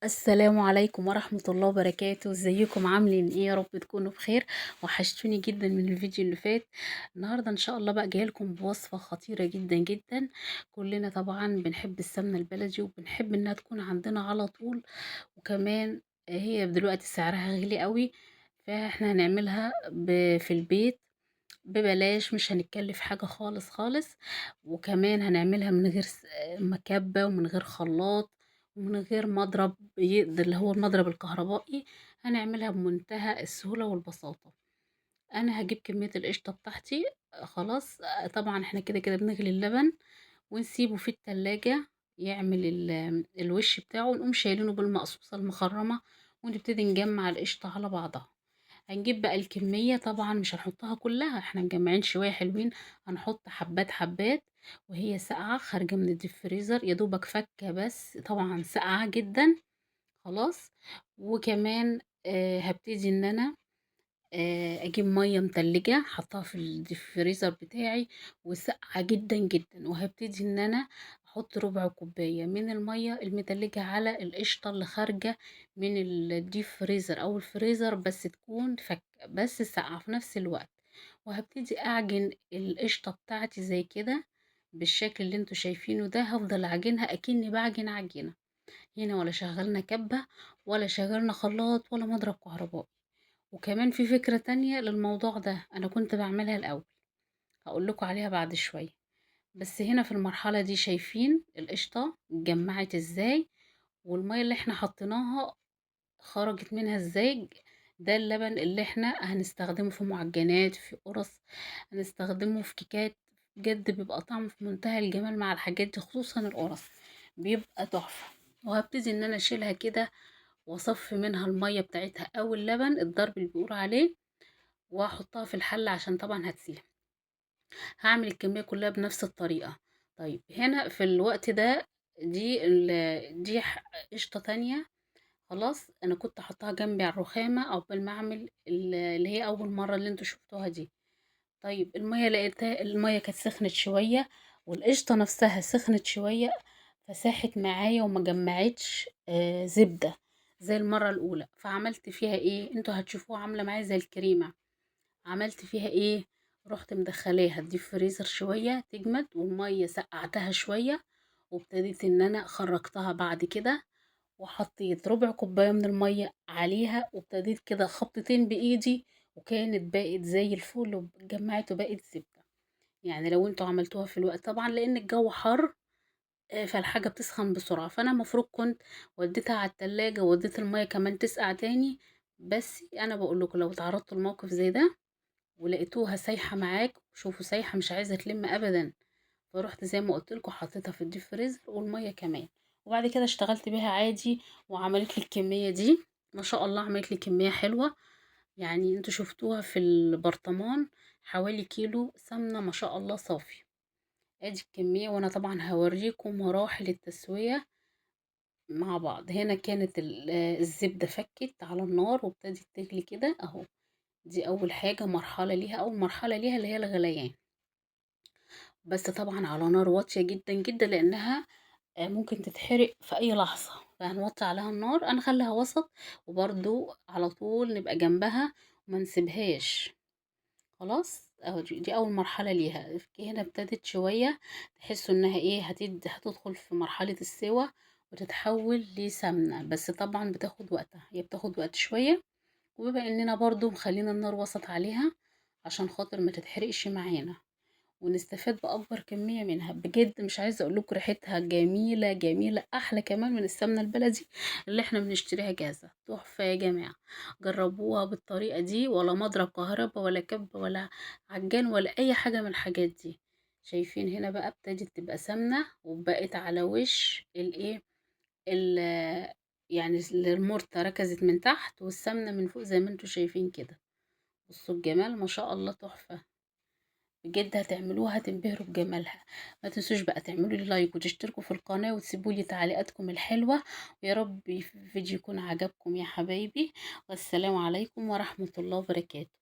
السلام عليكم ورحمة الله وبركاته. ازيكم عاملين ايه؟ يا رب تكونوا بخير. وحشتوني جدا من الفيديو اللي فات. النهاردة ان شاء الله بقى جايه لكم بوصفة خطيرة جدا جدا. كلنا طبعا بنحب السمنة البلدي وبنحب انها تكون عندنا على طول. وكمان هي دلوقتي سعرها غالي قوي. فاحنا هنعملها في البيت ببلاش، مش هنتكلف حاجة خالص خالص. وكمان هنعملها من غير مكبة ومن غير خلاط ومن غير مضرب يقدر اللي هو المضرب الكهربائي. هنعملها بمنتهى السهولة والبساطة. انا هجيب كمية القشطة بتاعتي. خلاص. طبعا احنا كده كده بنغلي اللبن ونسيبه في التلاجة يعمل الوش بتاعه، ونقوم شايلينه بالمقصوصة المخرمة ونبتدي نجمع القشطة على بعضها. هنجيب بقى الكمية، طبعا مش هنحطها كلها، احنا مجمعين شوية حلوين. هنحط حبات حبات وهي ساقعة خارجة من الديب فريزر، يا دوبك فكة بس طبعا ساقعة جدا. خلاص. وكمان هبتدي ان انا اجيب مية متلجة احطها في الديب فريزر بتاعي وساقعة جدا جدا، وهبتدي ان انا احط ربع كوباية من المية المتلجة على القشطة اللي خارجة من الديب فريزر او الفريزر، بس تكون فك بس ساقعة في نفس الوقت. وهبتدي اعجن القشطة بتاعتي زي كده بالشكل اللي انتوا شايفينه ده. هفضل اعجنها اكني بعجن عجينة. هنا ولا شغلنا كبة ولا شغلنا خلاط ولا مضرب كهربائي. وكمان في فكرة تانية للموضوع ده أنا كنت بعملها الأول، هقول لكم عليها بعد شوية. بس هنا في المرحلة دي شايفين القشطة اتجمعت ازاي، والمية اللي احنا حطيناها خرجت منها ازاي. ده اللبن اللي احنا هنستخدمه في معجنات، في قرص، هنستخدمه في كيكات. بجد بيبقى طعمه في منتهى الجمال مع الحاجات دي، خصوصا القرص بيبقى تحفة. وهبتدي ان انا اشيلها كده واصفي منها المية بتاعتها او اللبن الضرب اللي بيقولوا عليه، واحطها في الحلة عشان طبعا هتسيح. هعمل الكمية كلها بنفس الطريقة. طيب هنا في الوقت ده دي قشطة تانية. خلاص انا كنت احطها جنبي على الرخامة او بالمعمل اللي هي اول مرة اللي انتوا شفتوها دي. طيب المية لقيتها، المية كانت سخنت شوية والقشطة نفسها سخنت شوية، فساحت معايا وما جمعتش زبدة زي المرة الأولى. فعملت فيها ايه؟ انتوا هتشوفوها عاملة معايا زي الكريمة. عملت فيها ايه؟ رحت مدخلاها الديب فريزر شوية تجمد، والمية سقعتها شوية، وابتديت ان انا خرجتها بعد كده وحطيت ربع كوباية من المية عليها، وابتديت كده خبطتين بايدي وكانت بقت زي الفل واتجمعت وبقت زبدة. يعني لو انتوا عملتوها في الوقت طبعا لان الجو حر، فالحاجة بتسخن بسرعة، فانا المفروض كنت وديتها على التلاجة ووديت المية كمان تسقع تاني. بس انا بقول لكم لو تعرضتوا لموقف زي ده ولقيتوها سايحة معاك، شوفوا سايحة مش عايزة تلم ابدا، فروحت زي ما قلت لكم حطيتها في الديب فريزر والمية كمان. وبعد كده اشتغلت بيها عادي وعملت لي الكمية دي. ما شاء الله عملت لي كمية حلوة. يعني انتوا شفتوها في البرطمان حوالي كيلو سمنة ما شاء الله صافي. ادي الكمية، وانا طبعا هوريكم مراحل التسوية مع بعض. هنا كانت الزبدة فكت على النار وابتدت تغلي كده اهو. دي اول حاجة مرحلة ليها، اول مرحلة ليها اللي هي الغليان. بس طبعا على نار واطية جدا جدا لانها ممكن تتحرق في اي لحظة، فهنوطي عليها النار. انا خليها وسط وبرضو على طول نبقى جنبها وما نسيبهاش. خلاص اهو دي اول مرحلة ليها. هنا ابتدت شوية تحسوا انها ايه هتدخل في مرحلة السوا وتتحول لسمنة، بس طبعا بتاخد وقتها، هي بتاخد وقت شوية. وبما اننا برضو مخلينا النار وسط عليها عشان خاطر ما تتحرقش معانا ونستفاد بأكبر كمية منها. بجد مش عايزة اقول لكم ريحتها جميلة جميلة، احلى كمان من السمنة البلدي اللي احنا بنشتريها جاهزة. تحفة يا جماعة. جربوها بالطريقة دي، ولا مضرب كهرباء ولا كب ولا عجان ولا اي حاجة من الحاجات دي. شايفين هنا بقى ابتدت تبقى سمنة وبقت على وش الايه ال- يعني المرتة ركزت من تحت والسمنة من فوق زي ما انتوا شايفين كده. بصوا الجمال ما شاء الله تحفة. بجد هتعملوها هتنبهروا بجمالها. ما تنسوش بقى تعملوا لي لايك وتشتركوا في القناة وتسيبوا لي تعليقاتكم الحلوة. ويا رب الفيديو يكون عجبكم يا حبايبي. والسلام عليكم ورحمة الله وبركاته.